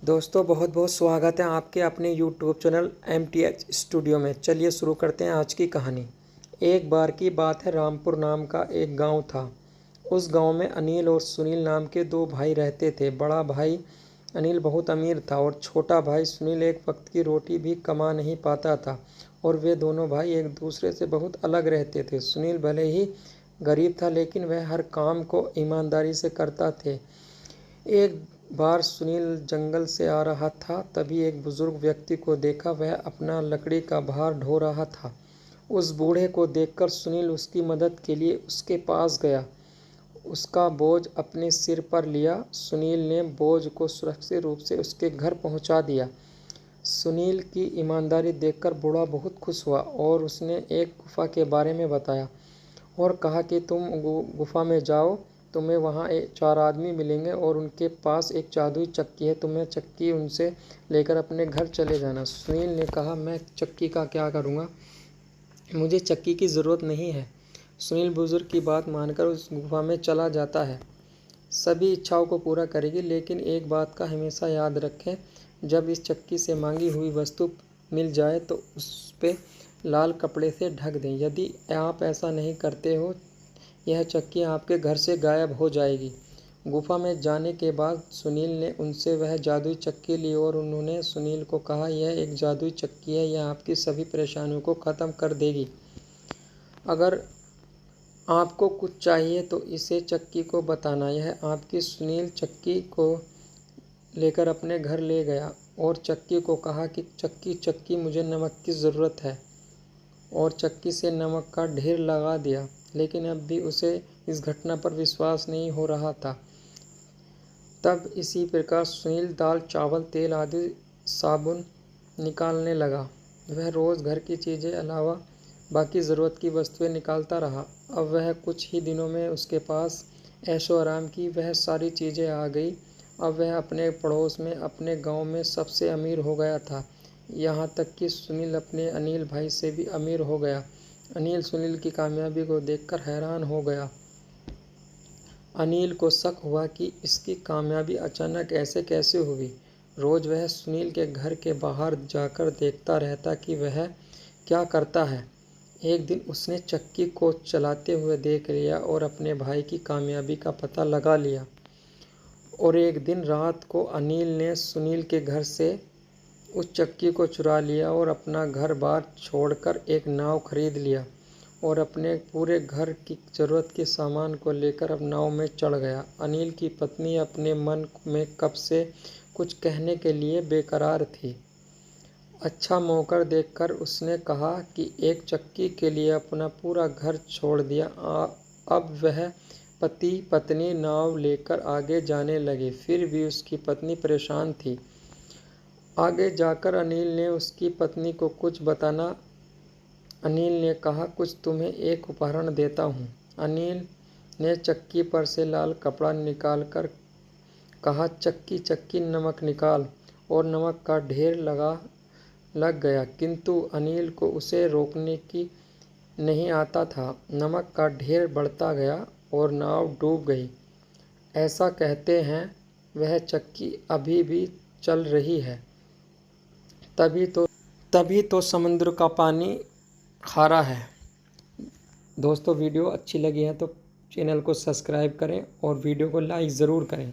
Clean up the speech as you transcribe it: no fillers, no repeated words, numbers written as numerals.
दोस्तों बहुत बहुत स्वागत है आपके अपने YouTube चैनल MTH स्टूडियो में। चलिए शुरू करते हैं आज की कहानी। एक बार की बात है, रामपुर नाम का एक गांव था। उस गांव में अनिल और सुनील नाम के दो भाई रहते थे। बड़ा भाई अनिल बहुत अमीर था और छोटा भाई सुनील एक वक्त की रोटी भी कमा नहीं पाता था और वे दोनों भाई एक दूसरे से बहुत अलग रहते थे। सुनील भले ही गरीब था लेकिन वह हर काम को ईमानदारी से करता थे। एक बार सुनील जंगल से आ रहा था, तभी एक बुजुर्ग व्यक्ति को देखा। वह अपना लकड़ी का भार ढो रहा था। उस बूढ़े को देखकर सुनील उसकी मदद के लिए उसके पास गया। उसका बोझ अपने सिर पर लिया। सुनील ने बोझ को सुरक्षित रूप से उसके घर पहुंचा दिया। सुनील की ईमानदारी देखकर बूढ़ा बहुत खुश हुआ और उसने एक गुफा के बारे में बताया और कहा कि तुम गुफा में जाओ, तुम्हें वहाँ 4 आदमी मिलेंगे और उनके पास एक जादुई चक्की है। तुम्हें चक्की उनसे लेकर अपने घर चले जाना। सुनील ने कहा, मैं चक्की का क्या करूँगा, मुझे चक्की की ज़रूरत नहीं है। सुनील बुजुर्ग की बात मानकर उस गुफा में चला जाता है। सभी इच्छाओं को पूरा करेगी, लेकिन एक बात का हमेशा याद रखें, जब इस चक्की से मांगी हुई वस्तु मिल जाए तो उस पे लाल कपड़े से ढक दें। यदि आप ऐसा नहीं करते हो, यह चक्की आपके घर से गायब हो जाएगी। गुफा में जाने के बाद सुनील ने उनसे वह जादुई चक्की ली और उन्होंने सुनील को कहा, यह एक जादुई चक्की है, यह आपकी सभी परेशानियों को ख़त्म कर देगी। अगर आपको कुछ चाहिए तो इसे चक्की को बताना। यह आपकी। सुनील चक्की को लेकर अपने घर ले गया और चक्की को कहा कि चक्की मुझे नमक की ज़रूरत है, और चक्की से नमक का ढेर लगा दिया। लेकिन अब भी उसे इस घटना पर विश्वास नहीं हो रहा था। तब इसी प्रकार सुनील दाल, चावल, तेल आदि साबुन निकालने लगा। वह रोज़ घर की चीज़ें अलावा बाकी ज़रूरत की वस्तुएं निकालता रहा। अब वह कुछ ही दिनों में उसके पास ऐशो आराम की वह सारी चीज़ें आ गई। अब वह अपने पड़ोस में, अपने गांव में सबसे अमीर हो गया था। यहाँ तक कि सुनील अपने अनिल भाई से भी अमीर हो गया। अनिल सुनील की कामयाबी को देखकर हैरान हो गया। अनिल को शक हुआ कि इसकी कामयाबी अचानक ऐसे कैसे हुई। रोज़ वह सुनील के घर के बाहर जाकर देखता रहता कि वह क्या करता है। एक दिन उसने चक्की को चलाते हुए देख लिया और अपने भाई की कामयाबी का पता लगा लिया। और एक दिन रात को अनिल ने सुनील के घर से उस चक्की को चुरा लिया और अपना घर बार छोड़कर एक नाव खरीद लिया और अपने पूरे घर की ज़रूरत के सामान को लेकर अब नाव में चढ़ गया। अनिल की पत्नी अपने मन में कब से कुछ कहने के लिए बेकरार थी। अच्छा मौका देखकर उसने कहा कि एक चक्की के लिए अपना पूरा घर छोड़ दिया। अब वह पति पत्नी नाव लेकर आगे जाने लगे। फिर भी उसकी पत्नी परेशान थी। आगे जाकर अनिल ने उसकी पत्नी को कुछ बताना। अनिल ने कहा, कुछ तुम्हें एक उपहार देता हूँ। अनिल ने चक्की पर से लाल कपड़ा निकालकर कहा, चक्की नमक निकाल। और नमक का ढेर लग गया, किंतु अनिल को उसे रोकने की नहीं आता था। नमक का ढेर बढ़ता गया और नाव डूब गई। ऐसा कहते हैं वह चक्की अभी भी चल रही है। तभी तो समुद्र का पानी खारा है। दोस्तों वीडियो अच्छी लगी है तो चैनल को सब्सक्राइब करें और वीडियो को लाइक ज़रूर करें।